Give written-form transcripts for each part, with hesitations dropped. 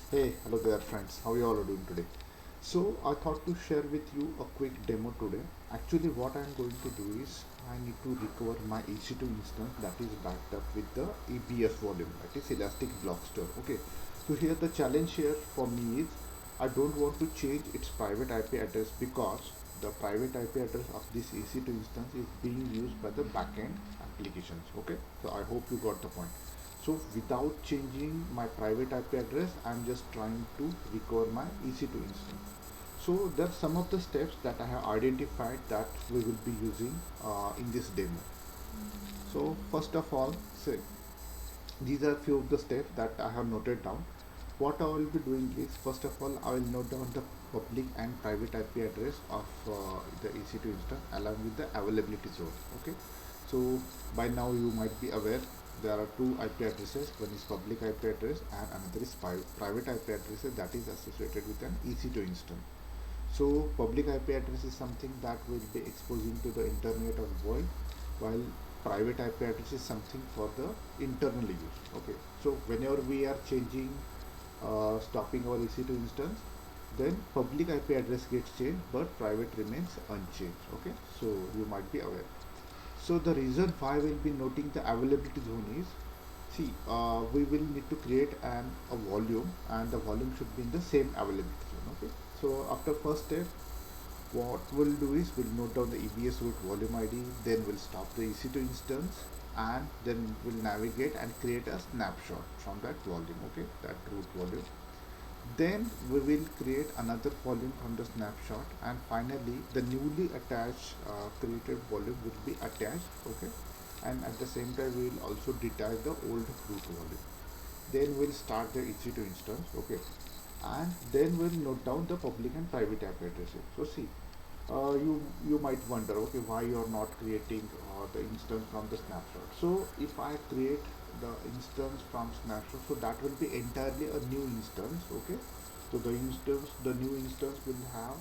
Hey, hello there friends. How you all are doing today? So I thought to share with you a quick demo today. Actually what I am going to do is I need to recover my EC2 instance that is backed up with the EBS volume, that is Elastic Block Store. Okay. So here the challenge here for me is I don't want to change its private IP address because the private IP address of this EC2 instance is being used by the backend applications. Okay. So I hope you got the point. So without changing my private IP address, I'm just trying to recover my EC2 instance. So there are some of the steps that I have identified that we will be using in this demo. So first of all, say these are few of the steps that I have noted down. What I will be doing is first of all I will note down the public and private IP address of the EC2 instance along with the availability zone. Okay, so by now you might be aware there are two IP addresses. One is public IP address and another is private IP address that is associated with an EC2 instance. So public IP address is something that will be exposing to the internet or world, while private IP address is something for the internal use. Okay, so whenever we are changing, stopping our EC2 instance, then public IP address gets changed, but private remains unchanged. Okay, so you might be aware. So the reason why we'll be noting the availability zone is, see, we will need to create a volume, and the volume should be in the same availability zone. Okay. So after first step, what we'll do is we'll note down the EBS root volume ID, then we'll stop the EC2 instance, and then we'll navigate and create a snapshot from that volume. Okay, that root volume. Then we will create another volume from the snapshot, and finally the newly attached created volume will be attached. Okay, and at the same time we will also detach the old root volume. Then we'll start the EC2 instance. Okay, and then we'll note down the public and private IP addresses. So see, you might wonder, okay, why you are not creating the instance from the snapshot. So if I create the instance from snapshot, so that will be entirely a new instance. Okay, so the new instance will have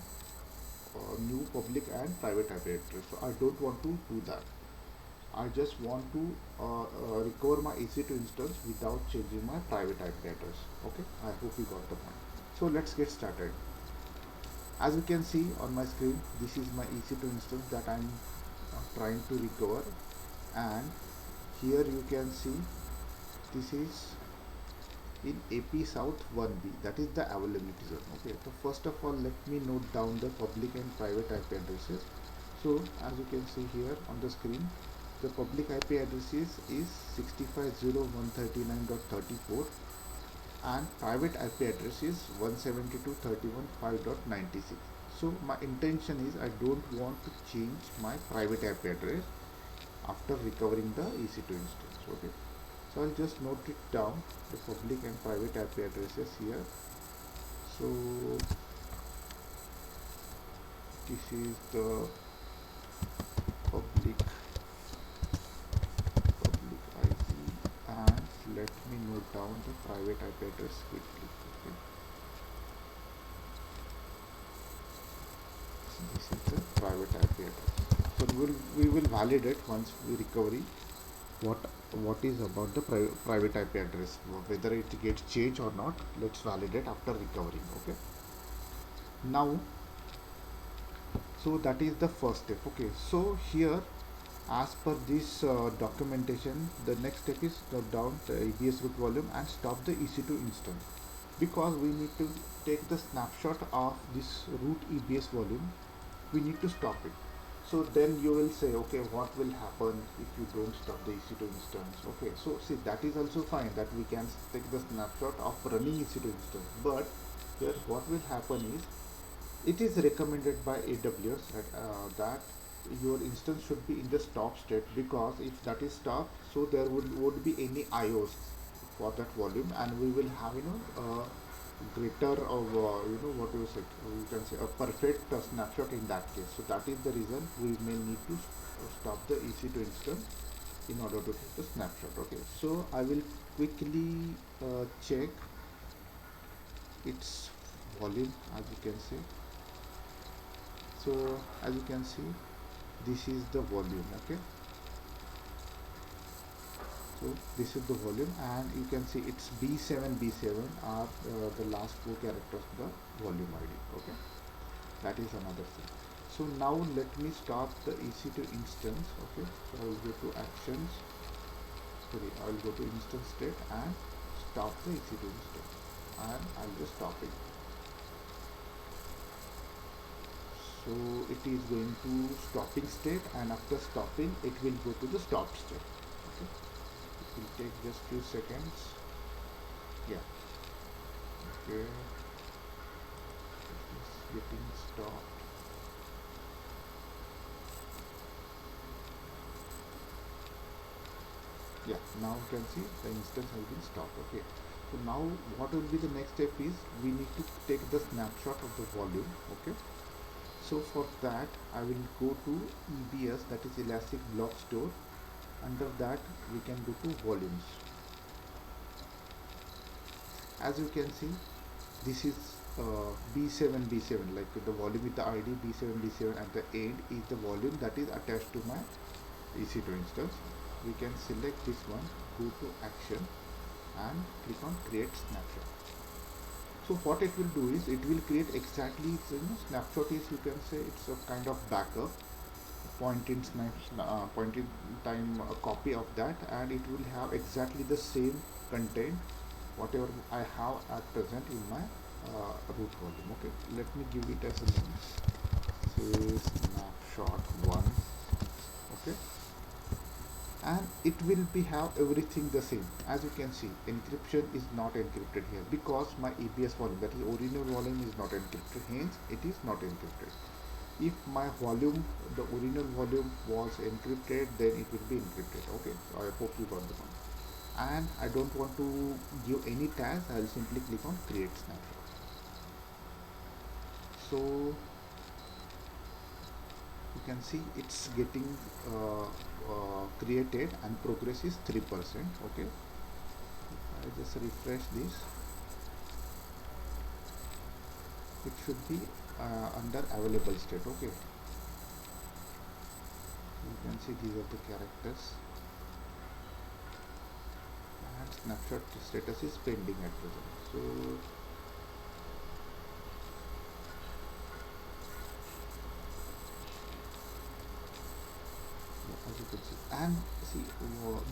new public and private IP address. So I don't want to do that. I just want to recover my EC2 instance without changing my private IP address. Okay, I hope you got the point. So let's get started. As you can see on my screen, this is my EC2 instance that I'm trying to recover, and here you can see this is in AP South 1B, that is the availability zone. Okay, so first of all let me note down the public and private IP addresses. So as you can see here on the screen, the public IP addresses is 65.0.139.34 and private IP address is 172.172.5.96. So my intention is I don't want to change my private IP address after recovering the EC2 instance. Okay, so I'll just note it down, the public and private IP addresses here. So this is the public IP, and let me note down the private IP address quickly. Okay, this is the private IP address. So we will validate once we recovery what is about the private IP address, whether it gets changed or not. Let's validate after recovering. Okay, now, so that is the first step. Okay, so here as per this documentation, the next step is note down the EBS root volume and stop the EC2 instance, because we need to take the snapshot of this root EBS volume. We need to stop it. So then you will say, okay, what will happen if you don't stop the EC2 instance? Okay, so see, that is also fine, that we can take the snapshot of running EC2 instance, but here what will happen is it is recommended by AWS that your instance should be in the stop state, because if that is stopped, so there would be any IOs for that volume, and we will have greater of what you say, you can say a perfect snapshot in that case. So that is the reason we may need to stop the EC2 instance in order to take the snapshot. Okay, so I will quickly check its volume. As you can see, so as you can see, this is the volume. Okay, So this is the volume, and you can see it's B7 are the last four characters of the volume ID. Okay, that is another thing. So now let me start the EC2 instance. Okay, so I will go to actions. Sorry, I will go to instance state and stop the EC2 instance, and I'll just stop it. So it is going to stopping state, and after stopping it will go to the stop state. Okay, it will take just few seconds. Yeah, okay, it is getting stopped. Yeah, now you can see the instance has been stopped. Okay, so now what will be the next step is we need to take the snapshot of the volume. Okay, so for that I will go to EBS, that is Elastic Block Store. Under that we can go to volumes. As you can see, this is B7, like the volume with the ID B7 at the end is the volume that is attached to my EC2 instance. We can select this one, go to action and click on create snapshot. So what it will do is it will create exactly, snapshot is, you can say it's a kind of backup, point in time copy of that, and it will have exactly the same content whatever I have at present in my root volume. Okay, let me give it as a name, say snapshot 1. Okay, and it will be have everything the same. As you can see, encryption is not encrypted here because my EBS volume, that is original volume, is not encrypted, hence it is not encrypted. If my volume, the original volume was encrypted, then it will be encrypted. Okay, so I hope you got the point. And I don't want to give any tags, I will simply click on create snapshot. So you can see it's getting created and progress is 3%. Okay, I just refresh this, it should be under available state. Okay, you can see these are the characters, and snapshot status is pending at present. So as you can see, and see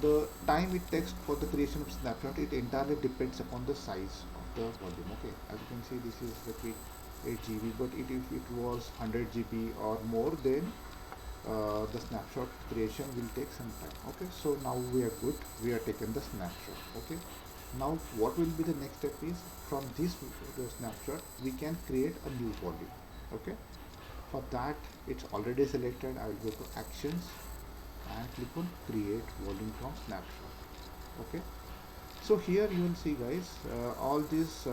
the time it takes for the creation of snapshot, it entirely depends upon the size of the volume. Okay, as you can see, this is the 8 GB, but if it was 100 GB or more, then the snapshot creation will take some time. Okay, so now we are good, we are taken the snapshot. Okay, now what will be the next step is, from this snapshot we can create a new volume. Okay, for that it's already selected, I will go to actions and click on create volume from snapshot. Okay, so here you will see, guys, all this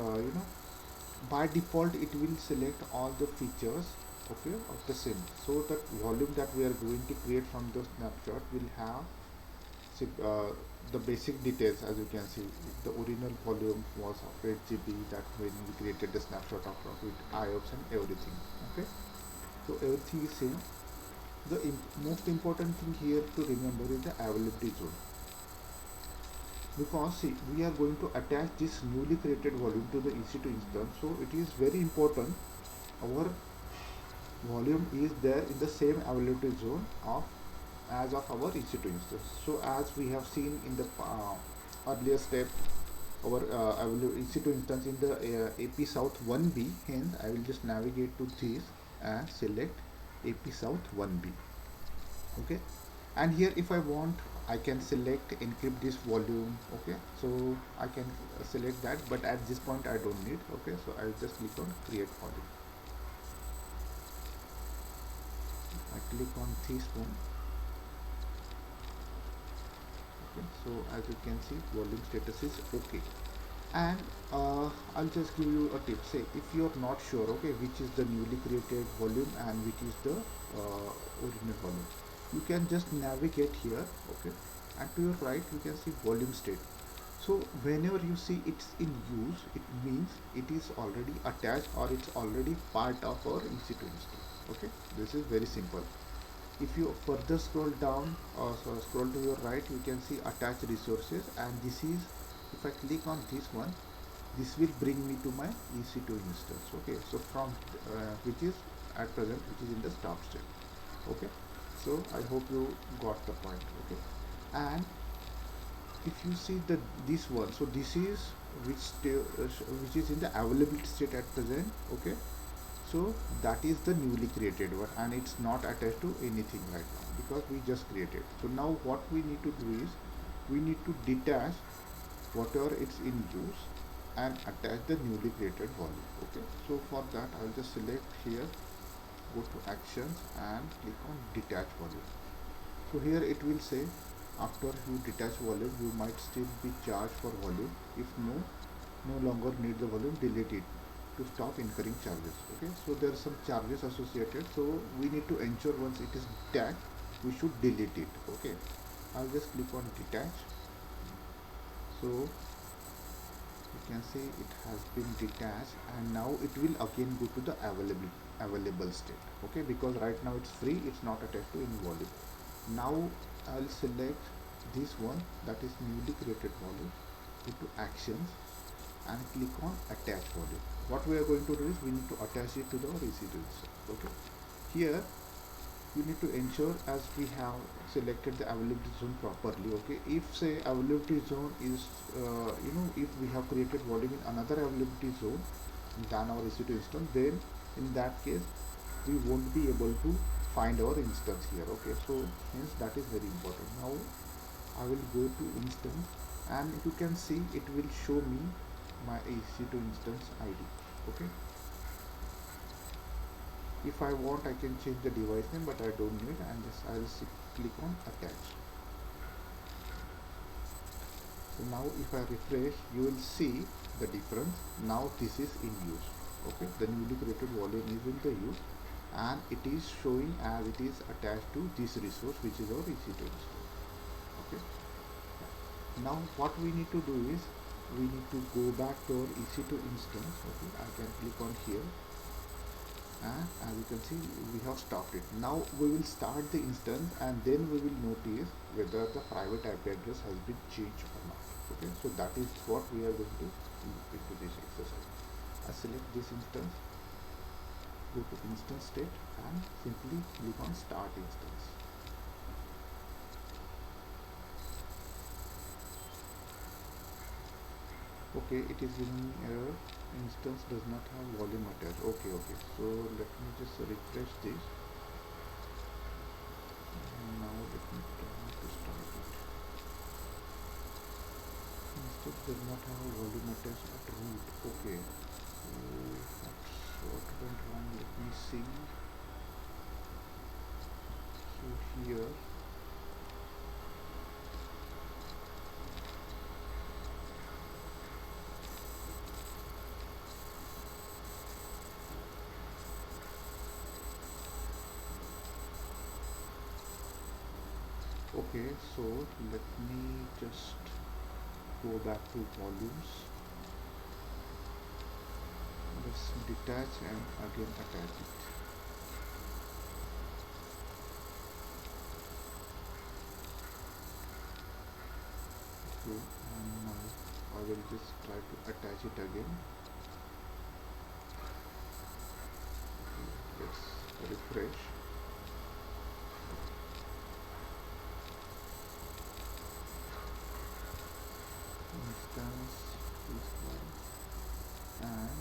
by default it will select all the features, okay, of the sim. So that volume that we are going to create from the snapshot will have the basic details. As you can see, the original volume was of 8 GB, that when we created the snapshot of with IOPS and everything. Okay, so everything is same. The most important thing here to remember is the availability zone, because see, we are going to attach this newly created volume to the EC2 instance, so it is very important our volume is there in the same availability zone of as of our EC2 instance. So as we have seen in the earlier step, our EC2 instance in the AP South 1B, hence I will just navigate to this and select AP South 1B. Okay, and here if I want, I can select encrypt this volume. Okay, so I can select that, but at this point I don't need. Okay, so I'll just click on create volume. I click on this one. Okay, so as you can see, volume status is okay. And I'll just give you a tip. Say if you're not sure, okay, which is the newly created volume and which is the original volume, you can just navigate here. Okay, and to your right you can see volume state. So whenever you see it's in use, it means it is already attached or it's already part of our EC2 instance. Okay, this is very simple. If you further scroll down or scroll to your right, you can see attach resources, and this is, if I click on this one, this will bring me to my EC2 instance. Okay, so from which is at present, which is in the stop state. Okay, so I hope you got the point. Okay, and if you see the this one, so this is which is in the availability state at present. Okay, so that is the newly created one, and it's not attached to anything right now because we just created. So now what we need to do is we need to detach whatever it's in use and attach the newly created volume. Okay, so for that I'll just select here, go to actions and click on detach volume. So here it will say after you detach volume you might still be charged for volume. If no longer need the volume, delete it to stop incurring charges. Okay, so there are some charges associated, so we need to ensure once it is detached we should delete it. Okay, I'll just click on detach. So you can see it has been detached, and now it will again go to the available state. Okay, because right now it's free, it's not attached to any volume. Now I'll select this one, that is newly created volume, go to actions and click on attach volume. What we are going to do is we need to attach it to the EC2. Okay, here you need to ensure as we have selected the availability zone properly. Okay, if say availability zone is if we have created volume in another availability zone than our EC2 instance, then in that case we won't be able to find our instance here. Okay, so hence that is very important. Now I will go to instance, and you can see it will show me my EC2 instance ID. Okay, if I want I can change the device name, but I don't need, and just I'll click on attach. So now if I refresh, you will see the difference. Now this is in use. Okay, the newly created volume is in the use, and it is showing as it is attached to this resource, which is our EC2 instance. Okay, now what we need to do is we need to go back to our EC2 instance. Okay, I can click on here, and as you can see we have stopped it. Now we will start the instance, and then we will notice whether the private IP address has been changed or not. Okay, so that is what we are going to do into this exercise. I select this instance, go to instance state and simply click on start instance. Okay, it is giving error, instance does not have volume attached. Okay, so let me just refresh this, and now let me try to start it. Instance does not have a volume attached at root. Okay, so that's what went wrong. Let me see. So here okay, so let me just go back to volumes, let's detach and again attach it. Okay, and now I will just try to attach it again. Okay, let's refresh. Instance this one, and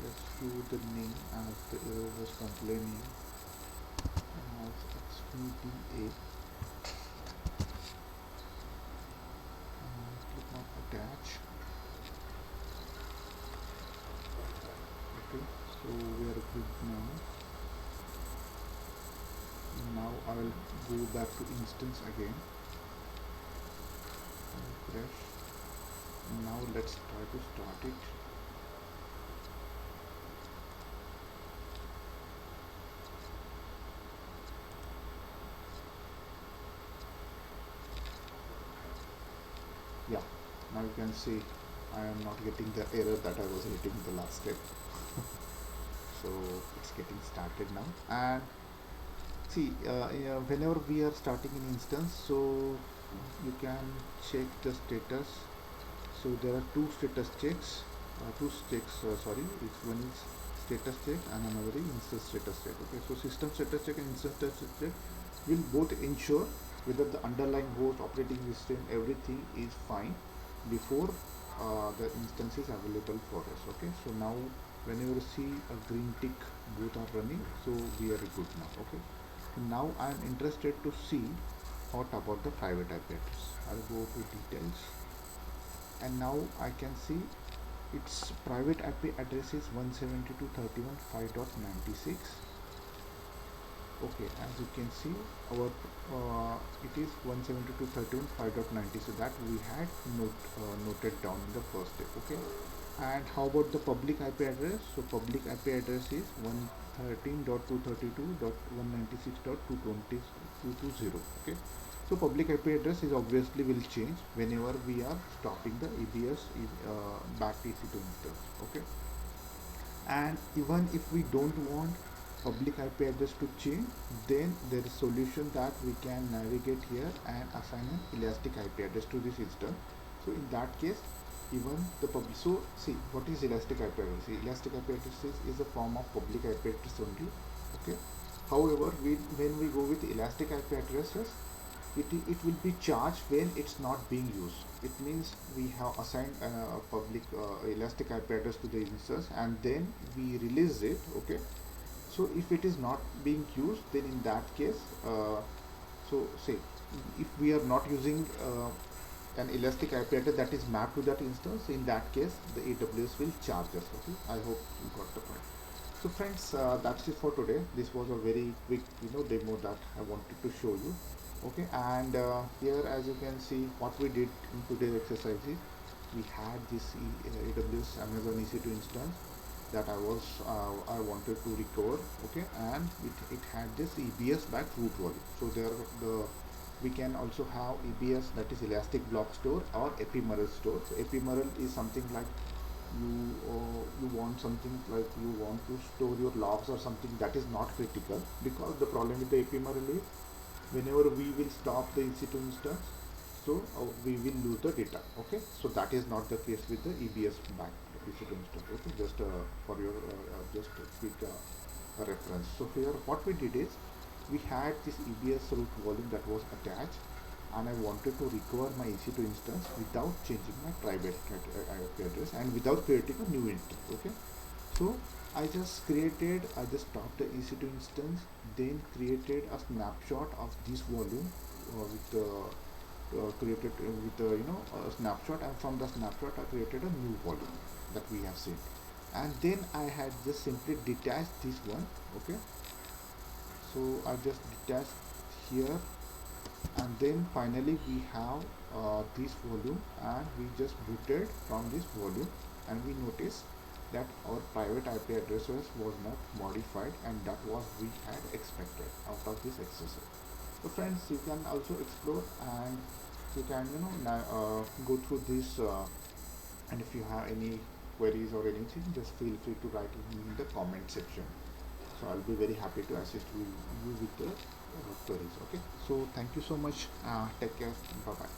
let's do the name as the error was complaining as XVDA, and click on attach. Okay, so we are good now. Now I will go back to instance again, refresh. Now let's try to start it. Now you can see I am not getting the error that I was getting in the last step. So it's getting started now. And see, whenever we are starting an instance, so you can check the status. So there are two status checks, sorry, one is status check and another is instance status check. Okay, so system status check and instance status check will both ensure whether the underlying host, operating system, everything is fine before the instance is available for us. Okay, so now whenever you see a green tick, both are running, so we are good now. Okay, so now I am interested to see what about the private IP address. I'll go to details, and now I can see its private IP address is 172.168.5.96. Okay, as you can see, our it is 172.168.5.90, so that we had noted down in the first step. Okay, and how about the public IP address? So public IP address is 113.232.196.220. Okay, so public IP address is obviously will change whenever we are stopping the EBS back EC2 instance. Okay, and even if we don't want public IP address to change, then there is solution that we can navigate here and assign an elastic IP address to this instance. So in that case, even the public, so see what is elastic IP address? See, elastic IP address is a form of public IP address only. Okay, however, when we go with elastic IP addresses, it will be charged when it's not being used. It means we have assigned a public elastic IP address to the instance and then we release it. Okay, so if it is not being used, then in that case, so say if we are not using an elastic IP address that is mapped to that instance, in that case the AWS will charge us. Okay, I hope you got the point. So friends, that's it for today. This was a very quick demo that I wanted to show you. Okay, and here as you can see what we did in today's exercise is we had this AWS Amazon EC2 instance that I wanted to recover. Okay, and it had this EBS back root volume. So we can also have EBS, that is Elastic Block Store or ephemeral store. So ephemeral is something like you want something like you want to store your logs or something that is not critical, because the problem with the ephemeral is whenever we will stop the EC2 instance, so we will lose the data. Okay, so that is not the case with the EBS back EC2 instance. Okay, just for your just a quick reference. So here what we did is we had this EBS root volume that was attached, and I wanted to recover my EC2 instance without changing my private IP address and without creating a new entity. Okay, so I just stopped the EC2 instance, then created a snapshot of this volume created with the a snapshot, and from the snapshot I created a new volume that we have seen, and then I had just simply detached this one. Okay, so I just detached here, and then finally we have this volume, and we just booted from this volume, and we notice that our private IP address was not modified, and that was we had expected out of this exercise. So friends, you can also explore, and you can go through this, and if you have any queries or anything, just feel free to write in the comment section. So I'll be very happy to assist you with the queries. Okay, so thank you so much. Take care. Bye bye.